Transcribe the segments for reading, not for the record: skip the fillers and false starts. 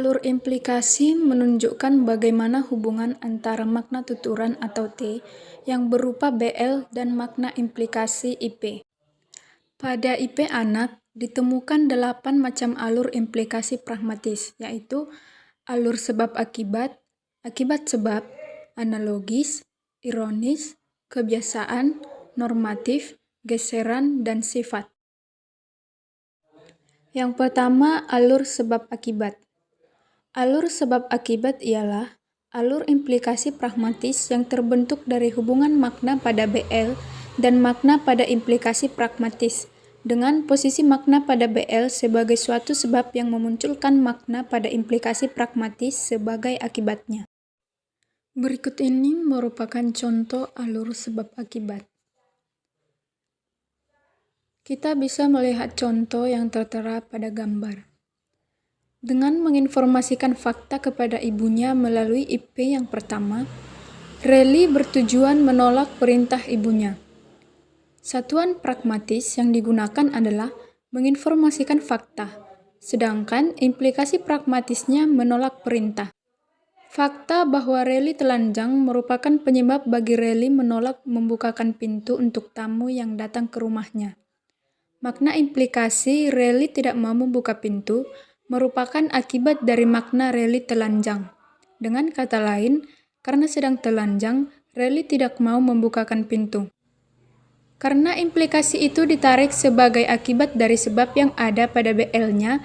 Alur implikasi menunjukkan bagaimana hubungan antara makna tuturan atau T yang berupa BL dan makna implikasi IP. Pada IP anak, ditemukan 8 macam alur implikasi pragmatis, yaitu alur sebab-akibat, akibat-sebab, analogis, ironis, kebiasaan, normatif, geseran, dan sifat. Yang pertama, alur sebab-akibat. Alur sebab-akibat ialah alur implikasi pragmatis yang terbentuk dari hubungan makna pada BL dan makna pada implikasi pragmatis, dengan posisi makna pada BL sebagai suatu sebab yang memunculkan makna pada implikasi pragmatis sebagai akibatnya. Berikut ini merupakan contoh alur sebab-akibat. Kita bisa melihat contoh yang tertera pada gambar. Dengan menginformasikan fakta kepada ibunya melalui IP yang pertama, Rally bertujuan menolak perintah ibunya. Satuan pragmatis yang digunakan adalah menginformasikan fakta, sedangkan implikasi pragmatisnya menolak perintah. Fakta bahwa Rally telanjang merupakan penyebab bagi Rally menolak membukakan pintu untuk tamu yang datang ke rumahnya. Makna implikasi Rally tidak mau membuka pintu merupakan akibat dari makna Rally telanjang. Dengan kata lain, karena sedang telanjang, Rally tidak mau membukakan pintu. Karena implikasi itu ditarik sebagai akibat dari sebab yang ada pada BL-nya,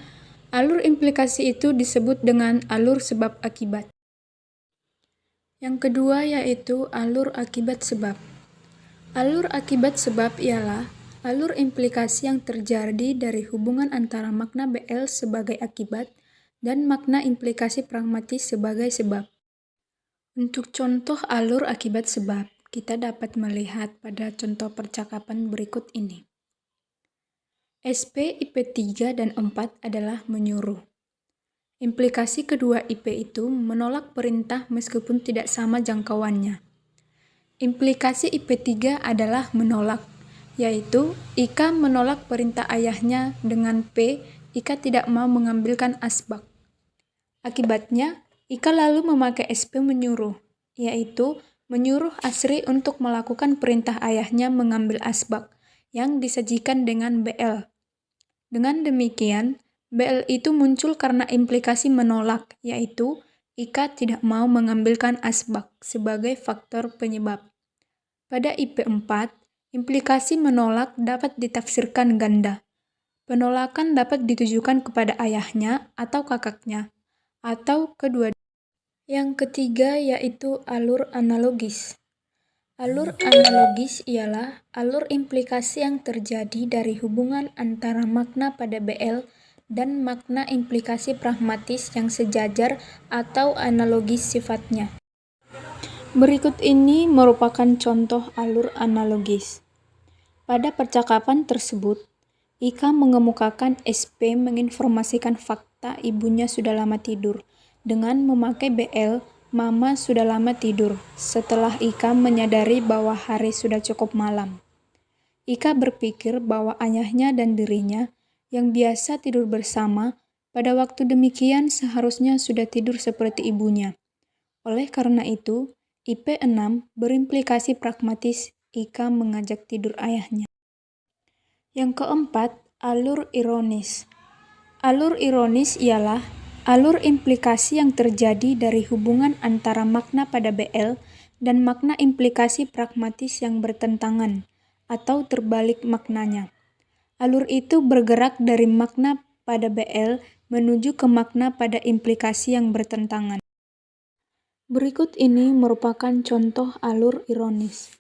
alur implikasi itu disebut dengan alur sebab-akibat. Yang kedua yaitu alur akibat-sebab. Alur akibat-sebab ialah alur implikasi yang terjadi dari hubungan antara makna BL sebagai akibat dan makna implikasi pragmatis sebagai sebab. Untuk contoh alur akibat sebab, kita dapat melihat pada contoh percakapan berikut ini. SP IP 3 dan 4 adalah menyuruh. Implikasi kedua IP itu menolak perintah meskipun tidak sama jangkauannya. Implikasi IP 3 adalah menolak, yaitu Ika menolak perintah ayahnya dengan P, Ika tidak mau mengambilkan asbak. Akibatnya, Ika lalu memakai SP menyuruh, yaitu menyuruh Asri untuk melakukan perintah ayahnya mengambil asbak yang disajikan dengan BL. Dengan demikian, BL itu muncul karena implikasi menolak, yaitu Ika tidak mau mengambilkan asbak sebagai faktor penyebab. Pada IP 4, implikasi menolak dapat ditafsirkan ganda. Penolakan dapat ditujukan kepada ayahnya atau kakaknya, atau kedua. Yang ketiga yaitu alur analogis. Alur analogis ialah alur implikasi yang terjadi dari hubungan antara makna pada BL dan makna implikasi pragmatis yang sejajar atau analogis sifatnya. Berikut ini merupakan contoh alur analogis. Pada percakapan tersebut, Ika mengemukakan SP menginformasikan fakta ibunya sudah lama tidur dengan memakai BL, Mama sudah lama tidur, setelah Ika menyadari bahwa hari sudah cukup malam. Ika berpikir bahwa ayahnya dan dirinya yang biasa tidur bersama pada waktu demikian seharusnya sudah tidur seperti ibunya. Oleh karena itu, IP 6 berimplikasi pragmatis Ika mengajak tidur ayahnya. Yang keempat, alur ironis. Alur ironis ialah alur implikasi yang terjadi dari hubungan antara makna pada BL dan makna implikasi pragmatis yang bertentangan atau terbalik maknanya. Alur itu bergerak dari makna pada BL menuju ke makna pada implikasi yang bertentangan. Berikut ini merupakan contoh alur ironis.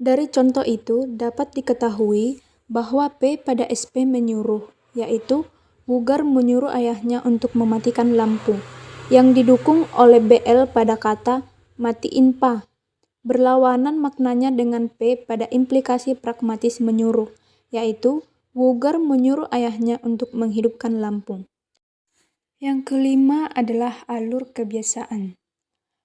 Dari contoh itu dapat diketahui bahwa P pada SP menyuruh, yaitu Wugar menyuruh ayahnya untuk mematikan lampu, yang didukung oleh BL pada kata matiin pa. Berlawanan maknanya dengan P pada implikasi pragmatis menyuruh, yaitu Wugar menyuruh ayahnya untuk menghidupkan lampu. Yang kelima adalah alur kebiasaan.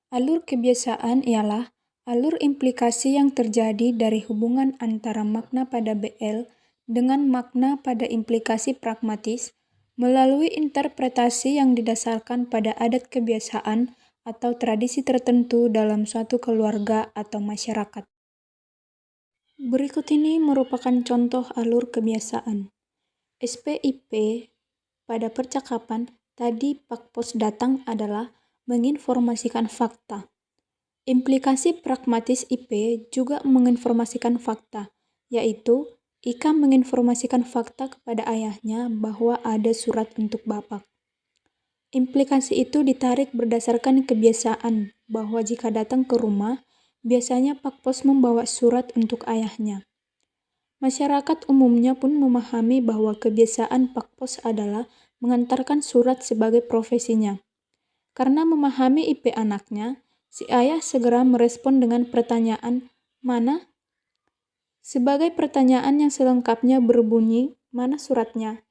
Alur kebiasaan ialah alur implikasi yang terjadi dari hubungan antara makna pada BL dengan makna pada implikasi pragmatis melalui interpretasi yang didasarkan pada adat kebiasaan atau tradisi tertentu dalam suatu keluarga atau masyarakat. Berikut ini merupakan contoh alur kebiasaan. SPIP pada percakapan tadi Pak Pos datang adalah menginformasikan fakta. Implikasi pragmatis IP juga menginformasikan fakta, yaitu Ika menginformasikan fakta kepada ayahnya bahwa ada surat untuk Bapak. Implikasi itu ditarik berdasarkan kebiasaan bahwa jika datang ke rumah, biasanya Pak Pos membawa surat untuk ayahnya. Masyarakat umumnya pun memahami bahwa kebiasaan Pak Pos adalah mengantarkan surat sebagai profesinya. Karena memahami IP anaknya, si ayah segera merespon dengan pertanyaan, "Mana?" Sebagai pertanyaan yang selengkapnya berbunyi, "Mana suratnya?"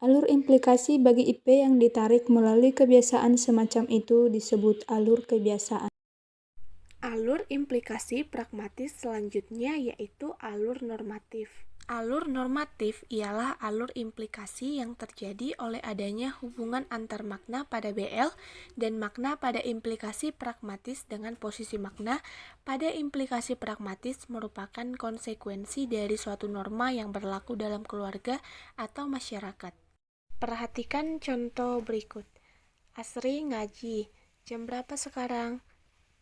Alur implikasi bagi IP yang ditarik melalui kebiasaan semacam itu disebut alur kebiasaan. Alur implikasi pragmatis selanjutnya yaitu alur normatif. Alur normatif ialah alur implikasi yang terjadi oleh adanya hubungan antar makna pada BL dan makna pada implikasi pragmatis dengan posisi makna pada implikasi pragmatis merupakan konsekuensi dari suatu norma yang berlaku dalam keluarga atau masyarakat. Perhatikan contoh berikut. Asri ngaji, jam berapa sekarang?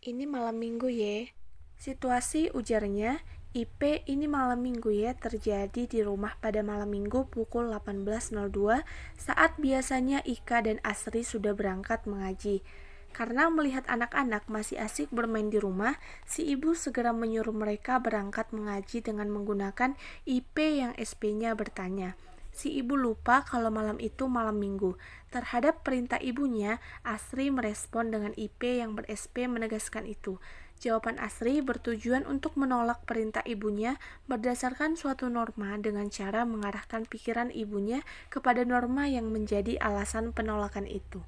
Ini malam minggu ya. Situasi ujarnya, IP ini malam minggu ya terjadi di rumah pada malam minggu pukul 18.02 saat biasanya Ika dan Asri sudah berangkat mengaji. Karena melihat anak-anak masih asik bermain di rumah, si ibu segera menyuruh mereka berangkat mengaji dengan menggunakan IP yang SP-nya bertanya. Si ibu lupa kalau malam itu malam minggu. Terhadap perintah ibunya, Asri merespon dengan IP yang ber-SP menegaskan itu. Jawaban Asri bertujuan untuk menolak perintah ibunya berdasarkan suatu norma dengan cara mengarahkan pikiran ibunya kepada norma yang menjadi alasan penolakan itu.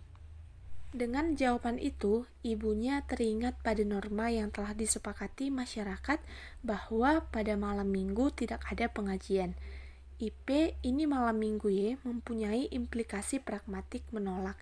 Dengan jawaban itu, ibunya teringat pada norma yang telah disepakati masyarakat bahwa pada malam minggu tidak ada pengajian. IP ini malam minggu ya mempunyai implikasi pragmatik menolak,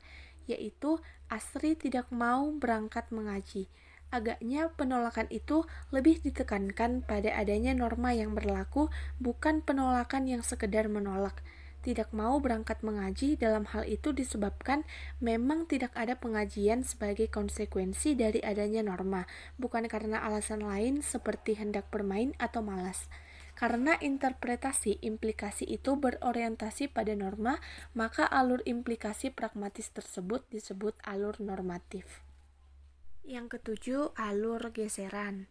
yaitu Asri tidak mau berangkat mengaji. Agaknya penolakan itu lebih ditekankan pada adanya norma yang berlaku, bukan penolakan yang sekedar menolak. Tidak mau berangkat mengaji dalam hal itu disebabkan memang tidak ada pengajian sebagai konsekuensi dari adanya norma, bukan karena alasan lain seperti hendak bermain atau malas. Karena interpretasi implikasi itu berorientasi pada norma, maka alur implikasi pragmatis tersebut disebut alur normatif. Yang ketujuh, alur geseran.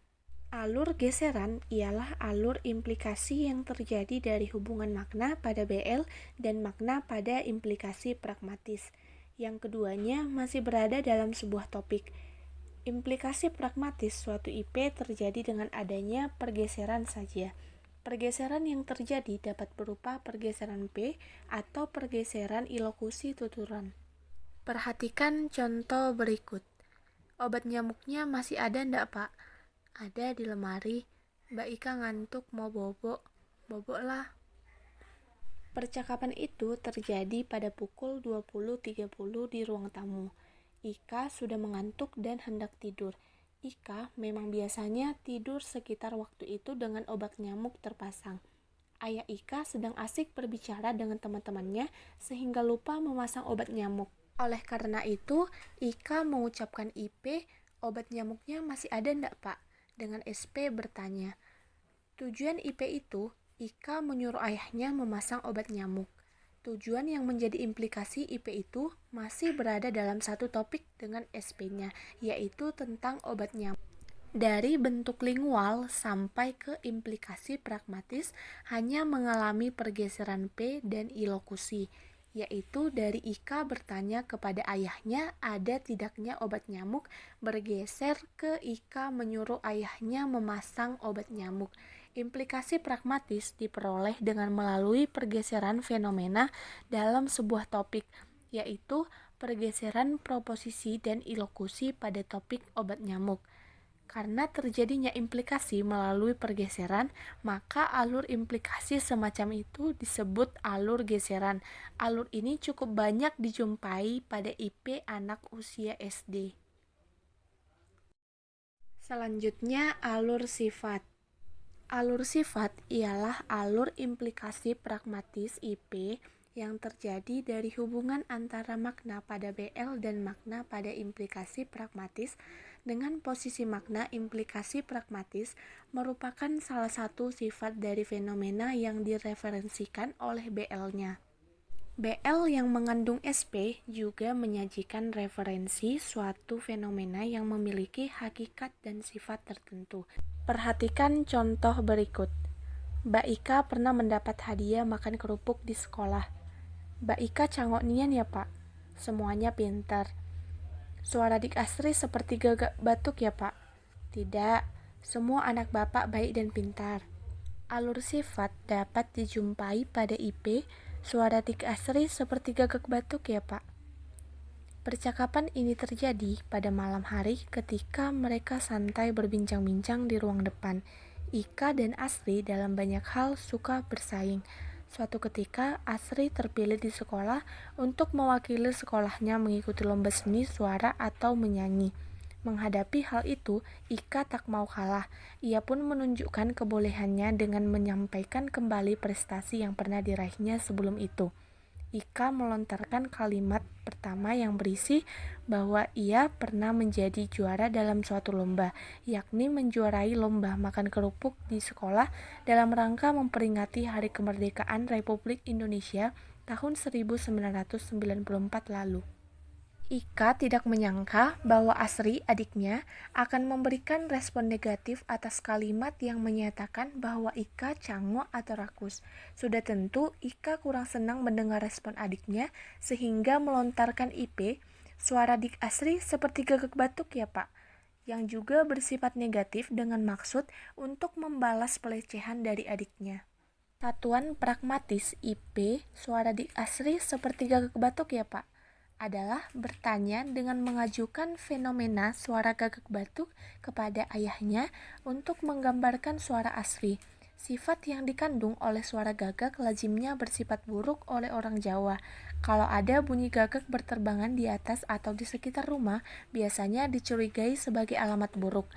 Alur geseran ialah alur implikasi yang terjadi dari hubungan makna pada BL dan makna pada implikasi pragmatis. Yang keduanya masih berada dalam sebuah topik. Implikasi pragmatis suatu IP terjadi dengan adanya pergeseran saja. Pergeseran yang terjadi dapat berupa pergeseran P atau pergeseran ilokusi tuturan. Perhatikan contoh berikut. Obat nyamuknya masih ada ndak, Pak? Ada di lemari. Mbak Ika ngantuk mau bobo. Bobok lah. Percakapan itu terjadi pada pukul 20.30 di ruang tamu. Ika sudah mengantuk dan hendak tidur. Ika memang biasanya tidur sekitar waktu itu dengan obat nyamuk terpasang. Ayah Ika sedang asik berbicara dengan teman-temannya sehingga lupa memasang obat nyamuk. Oleh karena itu, Ika mengucapkan IP, obat nyamuknya masih ada ndak, Pak? Dengan SP bertanya. Tujuan IP itu, Ika menyuruh ayahnya memasang obat nyamuk. Tujuan yang menjadi implikasi IP itu masih berada dalam satu topik dengan SP-nya, yaitu tentang obat nyamuk. Dari bentuk lingual sampai ke implikasi pragmatis hanya mengalami pergeseran P dan ilokusi, yaitu dari Ika bertanya kepada ayahnya ada tidaknya obat nyamuk bergeser ke Ika menyuruh ayahnya memasang obat nyamuk. Implikasi pragmatis diperoleh dengan melalui pergeseran fenomena dalam sebuah topik, yaitu pergeseran proposisi dan ilokusi pada topik obat nyamuk. Karena terjadinya implikasi melalui pergeseran, maka alur implikasi semacam itu disebut alur geseran. Alur ini cukup banyak dijumpai pada IP anak usia SD. Selanjutnya, alur sifat. Alur sifat ialah alur implikasi pragmatis IP yang terjadi dari hubungan antara makna pada BL dan makna pada implikasi pragmatis, dengan posisi makna implikasi pragmatis merupakan salah satu sifat dari fenomena yang direferensikan oleh BL-nya. BL yang mengandung SP juga menyajikan referensi suatu fenomena yang memiliki hakikat dan sifat tertentu. Perhatikan contoh berikut. Mbak Ika pernah mendapat hadiah makan kerupuk di sekolah. Mbak Ika cangok nian ya pak? Semuanya pintar. Suara Dik Asri seperti gagak batuk ya pak? Tidak, semua anak bapak baik dan pintar. Alur sifat dapat dijumpai pada IP suara Dik Asri seperti gagak batuk ya pak? Percakapan ini terjadi pada malam hari ketika mereka santai berbincang-bincang di ruang depan. Ika dan Asri dalam banyak hal suka bersaing. Suatu ketika, Asri terpilih di sekolah untuk mewakili sekolahnya mengikuti lomba seni suara atau menyanyi. Menghadapi hal itu, Ika tak mau kalah. Ia pun menunjukkan kebolehannya dengan menyampaikan kembali prestasi yang pernah diraihnya sebelum itu. Ika melontarkan kalimat pertama yang berisi bahwa ia pernah menjadi juara dalam suatu lomba, yakni menjuarai lomba makan kerupuk di sekolah dalam rangka memperingati Hari Kemerdekaan Republik Indonesia tahun 1994 lalu. Ika tidak menyangka bahwa Asri, adiknya, akan memberikan respon negatif atas kalimat yang menyatakan bahwa Ika cangok atau rakus. Sudah tentu Ika kurang senang mendengar respon adiknya sehingga melontarkan IP, suara Dik Asri seperti gagak batuk ya pak, yang juga bersifat negatif dengan maksud untuk membalas pelecehan dari adiknya. Satuan pragmatis IP, suara Dik Asri seperti gagak batuk ya pak, adalah bertanya dengan mengajukan fenomena suara gagak batuk kepada ayahnya untuk menggambarkan suara asli. Sifat yang dikandung oleh suara gagak lazimnya bersifat buruk oleh orang Jawa. Kalau ada bunyi gagak berterbangan di atas atau di sekitar rumah, biasanya dicurigai sebagai alamat buruk.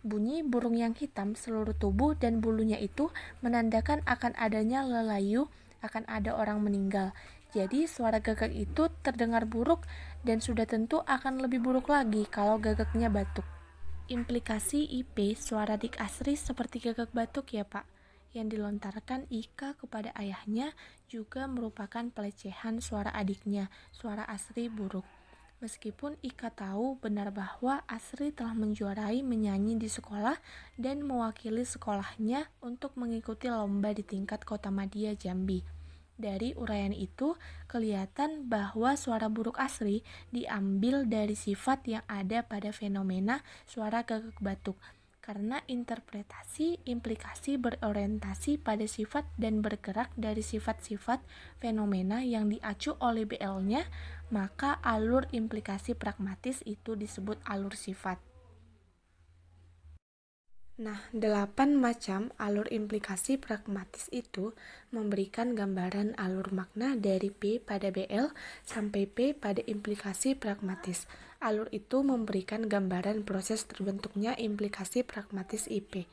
Bunyi burung yang hitam seluruh tubuh dan bulunya itu menandakan akan adanya lelayu, akan ada orang meninggal. Jadi suara gagak itu terdengar buruk dan sudah tentu akan lebih buruk lagi kalau gagaknya batuk. Implikasi IP suara Dik Asri seperti gagak batuk ya pak, yang dilontarkan Ika kepada ayahnya juga merupakan pelecehan suara adiknya, suara Asri buruk. Meskipun Ika tahu benar bahwa Asri telah menjuarai menyanyi di sekolah dan mewakili sekolahnya untuk mengikuti lomba di tingkat Kota Madia Jambi. Dari uraian itu, kelihatan bahwa suara buruk Asri diambil dari sifat yang ada pada fenomena suara gagak batuk. Karena interpretasi implikasi berorientasi pada sifat dan bergerak dari sifat-sifat fenomena yang diacu oleh BL-nya, maka alur implikasi pragmatis itu disebut alur sifat. Nah, 8 macam alur implikasi pragmatis itu memberikan gambaran alur makna dari P pada BL sampai P pada implikasi pragmatis. Alur itu memberikan gambaran proses terbentuknya implikasi pragmatis IP.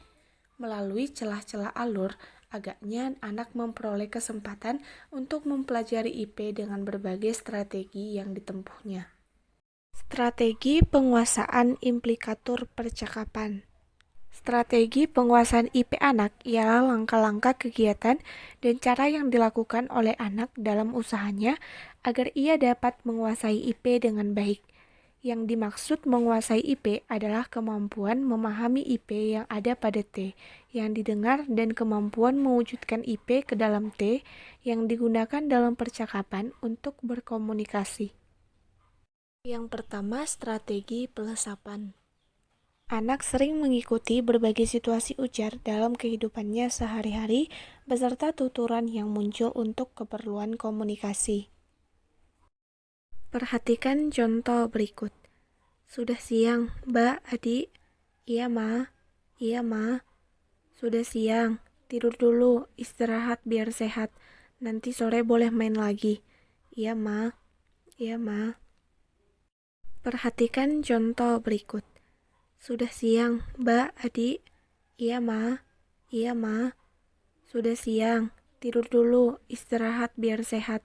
Melalui celah-celah alur, agaknya anak memperoleh kesempatan untuk mempelajari IP dengan berbagai strategi yang ditempuhnya. Strategi penguasaan implikatur percakapan. Strategi penguasaan IP anak ialah langkah-langkah kegiatan dan cara yang dilakukan oleh anak dalam usahanya agar ia dapat menguasai IP dengan baik. Yang dimaksud menguasai IP adalah kemampuan memahami IP yang ada pada T, yang didengar dan kemampuan mewujudkan IP ke dalam T yang digunakan dalam percakapan untuk berkomunikasi. Yang pertama, strategi pelesapan. Anak sering mengikuti berbagai situasi ujar dalam kehidupannya sehari-hari beserta tuturan yang muncul untuk keperluan komunikasi. Perhatikan contoh berikut. Sudah siang, Mbak, Adik. Iya, Ma. Iya, Ma. Sudah siang. Tidur dulu, istirahat biar sehat. Nanti sore boleh main lagi. Iya, Ma. Iya, Ma. Perhatikan contoh berikut. Sudah siang, Mbak, Adik. Iya, Ma. Iya, Ma. Sudah siang. Tidur dulu, istirahat biar sehat.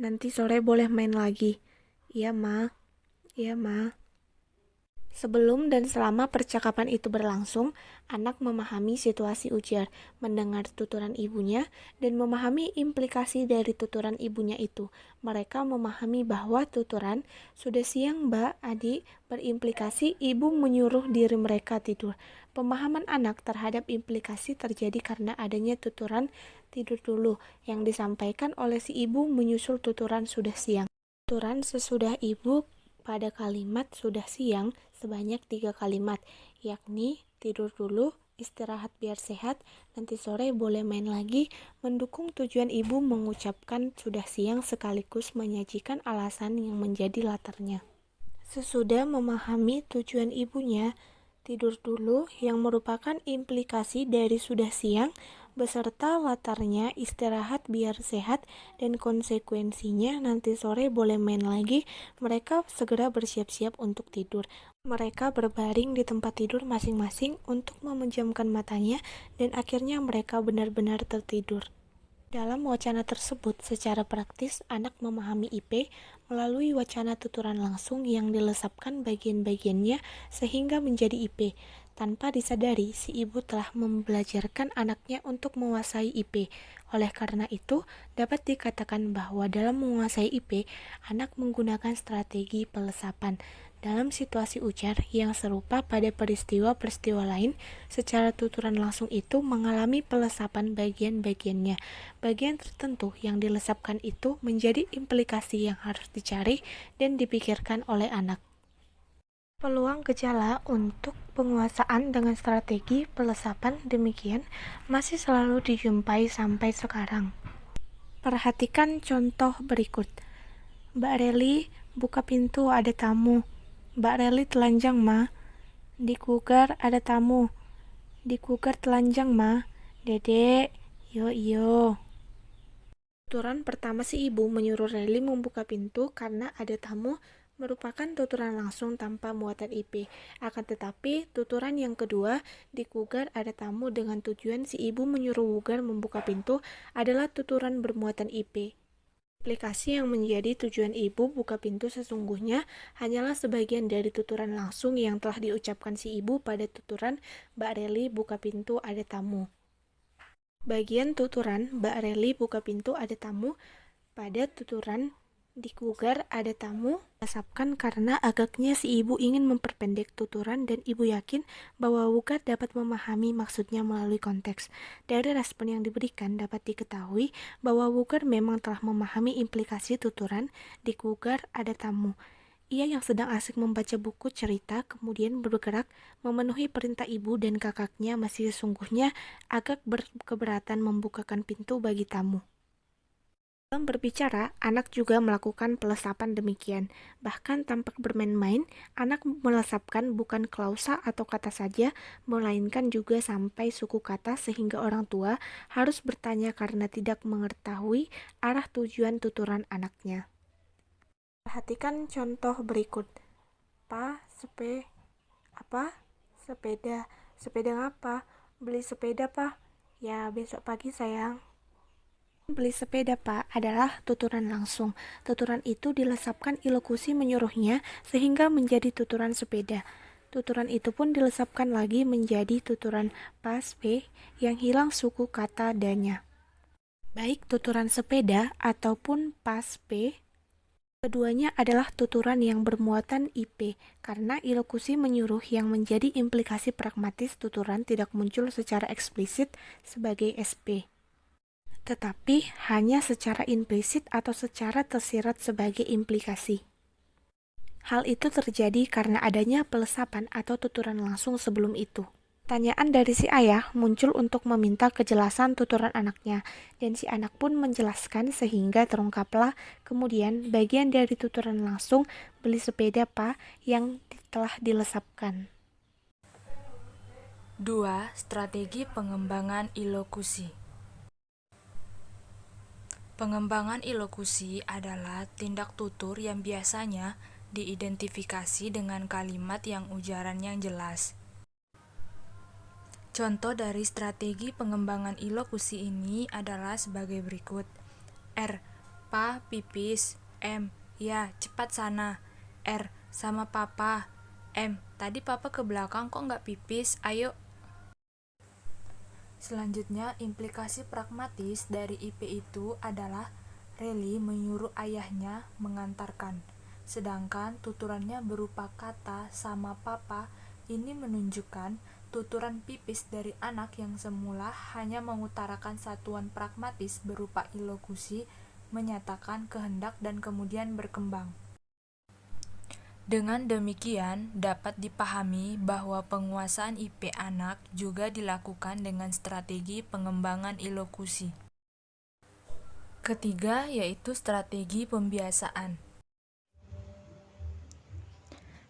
Nanti sore boleh main lagi. Iya, Ma. Iya, Ma. Sebelum dan selama percakapan itu berlangsung, anak memahami situasi ujar, mendengar tuturan ibunya, dan memahami implikasi dari tuturan ibunya itu. Mereka memahami bahwa tuturan "sudah siang, Mbak, Adik" berimplikasi ibu menyuruh diri mereka tidur. Pemahaman anak terhadap implikasi terjadi karena adanya tuturan "tidur dulu" yang disampaikan oleh si ibu menyusul tuturan "sudah siang". Tuturan sesudah ibu pada kalimat "sudah siang" sebanyak 3 kalimat, yakni tidur dulu, istirahat biar sehat, nanti sore boleh main lagi, mendukung tujuan ibu mengucapkan "sudah siang" sekaligus menyajikan alasan yang menjadi latarnya. Sesudah memahami tujuan ibunya, tidur dulu yang merupakan implikasi dari "sudah siang" beserta latarnya istirahat biar sehat dan konsekuensinya nanti sore boleh main lagi, mereka segera bersiap-siap untuk tidur. Mereka berbaring di tempat tidur masing-masing untuk memejamkan matanya dan akhirnya mereka benar-benar tertidur. Dalam wacana tersebut, secara praktis, anak memahami IP melalui wacana tuturan langsung yang dilesapkan bagian-bagiannya sehingga menjadi IP. Tanpa disadari, si ibu telah membelajarkan anaknya untuk menguasai IP. Oleh karena itu, dapat dikatakan bahwa dalam menguasai IP, anak menggunakan strategi pelesapan. Dalam situasi ujar yang serupa pada peristiwa-peristiwa lain, secara tuturan langsung itu mengalami pelesapan bagian-bagiannya. Bagian tertentu yang dilesapkan itu menjadi implikasi yang harus dicari dan dipikirkan oleh anak. Peluang gejala untuk penguasaan dengan strategi pelesapan demikian masih selalu dijumpai sampai sekarang. Perhatikan contoh berikut. Mbak Reli, buka pintu, ada tamu. Mbak Reli telanjang, Ma. Dikugar, ada tamu. Dikugar telanjang, Ma. Dedek, yo. Tuturan pertama si ibu menyuruh Reli membuka pintu karena ada tamu merupakan tuturan langsung tanpa muatan IP. Akan tetapi, tuturan yang kedua, dikugar ada tamu dengan tujuan si ibu menyuruh Wugar membuka pintu adalah tuturan bermuatan IP. Aplikasi yang menjadi tujuan ibu buka pintu sesungguhnya hanyalah sebagian dari tuturan langsung yang telah diucapkan si ibu pada tuturan Mbak Reli buka pintu ada tamu. Bagian tuturan Mbak Reli buka pintu ada tamu pada tuturan dikugar ada tamu dilesapkan karena agaknya si ibu ingin memperpendek tuturan dan ibu yakin bahwa Wugar dapat memahami maksudnya melalui konteks. Dari respon yang diberikan dapat diketahui bahwa Wugar memang telah memahami implikasi tuturan dikugar ada tamu. Ia yang sedang asik membaca buku cerita kemudian bergerak memenuhi perintah ibu dan kakaknya masih sesungguhnya agak berkeberatan membukakan pintu bagi tamu. Dalam berbicara, anak juga melakukan pelesapan demikian. Bahkan tampak bermain-main, anak melesapkan bukan klausa atau kata saja, melainkan juga sampai suku kata sehingga orang tua harus bertanya karena tidak mengetahui arah tujuan tuturan anaknya. Perhatikan contoh berikut. Sepeda. Sepeda ngapa? Beli sepeda, Pa. Ya, besok pagi, sayang. Beli sepeda, Pak, adalah tuturan langsung. Tuturan itu dilesapkan ilokusi menyuruhnya sehingga menjadi tuturan sepeda. Tuturan itu pun dilesapkan lagi menjadi tuturan pas P yang hilang suku kata danya. Baik tuturan sepeda ataupun pas P, keduanya adalah tuturan yang bermuatan IP karena ilokusi menyuruh yang menjadi implikasi pragmatis tuturan tidak muncul secara eksplisit sebagai SP, tetapi hanya secara implisit atau secara tersirat sebagai implikasi. Hal itu terjadi karena adanya pelesapan atau tuturan langsung sebelum itu. Pertanyaan dari si ayah muncul untuk meminta kejelasan tuturan anaknya, dan si anak pun menjelaskan sehingga terungkaplah kemudian bagian dari tuturan langsung beli sepeda, Pa, yang telah dilesapkan. 2. Strategi pengembangan ilokusi. Pengembangan ilokusi adalah tindak tutur yang biasanya diidentifikasi dengan kalimat yang ujarannya jelas. Contoh dari strategi pengembangan ilokusi ini adalah sebagai berikut. R. Pa, pipis. M. Ya, cepat sana. R. Sama papa. M. Tadi papa ke belakang kok nggak pipis, ayo. Selanjutnya, implikasi pragmatis dari IP itu adalah Rally menyuruh ayahnya mengantarkan, sedangkan tuturannya berupa kata sama papa. Ini menunjukkan tuturan pipis dari anak yang semula hanya mengutarakan satuan pragmatis berupa ilokusi, menyatakan kehendak dan kemudian berkembang. Dengan demikian, dapat dipahami bahwa penguasaan IP anak juga dilakukan dengan strategi pengembangan ilokusi. Ketiga, yaitu strategi pembiasaan.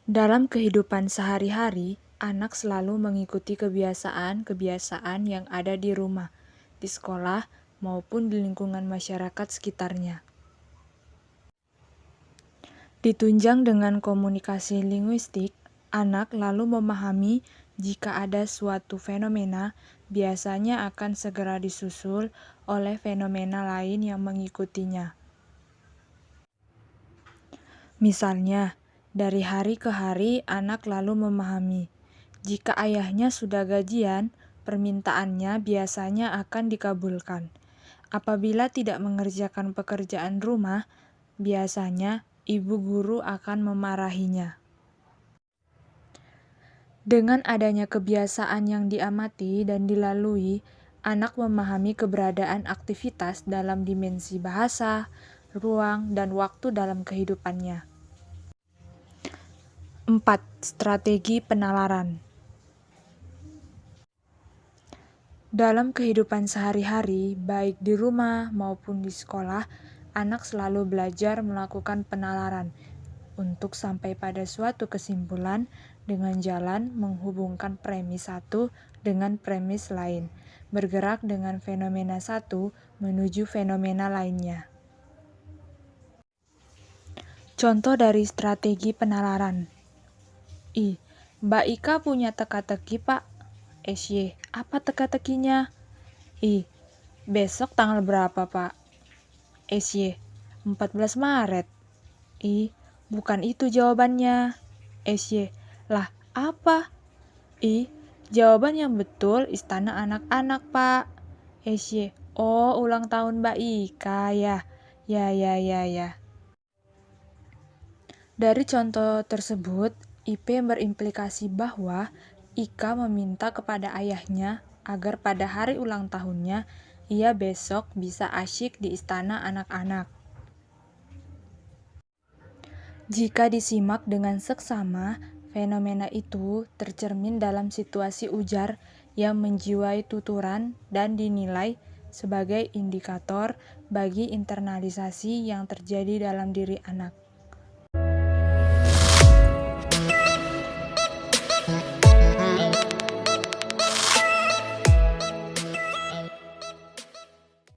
Dalam kehidupan sehari-hari, anak selalu mengikuti kebiasaan-kebiasaan yang ada di rumah, di sekolah, maupun di lingkungan masyarakat sekitarnya. Ditunjang dengan komunikasi linguistik, anak lalu memahami jika ada suatu fenomena, biasanya akan segera disusul oleh fenomena lain yang mengikutinya. Misalnya, dari hari ke hari anak lalu memahami, jika ayahnya sudah gajian, permintaannya biasanya akan dikabulkan. Apabila tidak mengerjakan pekerjaan rumah, biasanya ibu guru akan memarahinya. Dengan adanya kebiasaan yang diamati dan dilalui, anak memahami keberadaan aktivitas dalam dimensi bahasa, ruang, dan waktu dalam kehidupannya. 4. Strategi penalaran. Dalam kehidupan sehari-hari, baik di rumah maupun di sekolah, anak selalu belajar melakukan penalaran untuk sampai pada suatu kesimpulan dengan jalan menghubungkan premis satu dengan premis lain, bergerak dengan fenomena satu menuju fenomena lainnya. Contoh dari strategi penalaran. I. Mbak Ika punya teka-teki, Pak. SY. Apa teka-tekinya? I. Besok tanggal berapa, Pak? SY. 14 Maret. I. Bukan itu jawabannya. SY. Lah, apa? I. Jawaban yang betul Istana Anak-anak, Pak. SY. Oh, ulang tahun Mbak Ika ya. Ya. Dari contoh tersebut, IP berimplikasi bahwa Ika meminta kepada ayahnya agar pada hari ulang tahunnya ia besok bisa asyik di Istana Anak-anak. Jika disimak dengan seksama, fenomena itu tercermin dalam situasi ujar yang menjiwai tuturan dan dinilai sebagai indikator bagi internalisasi yang terjadi dalam diri anak.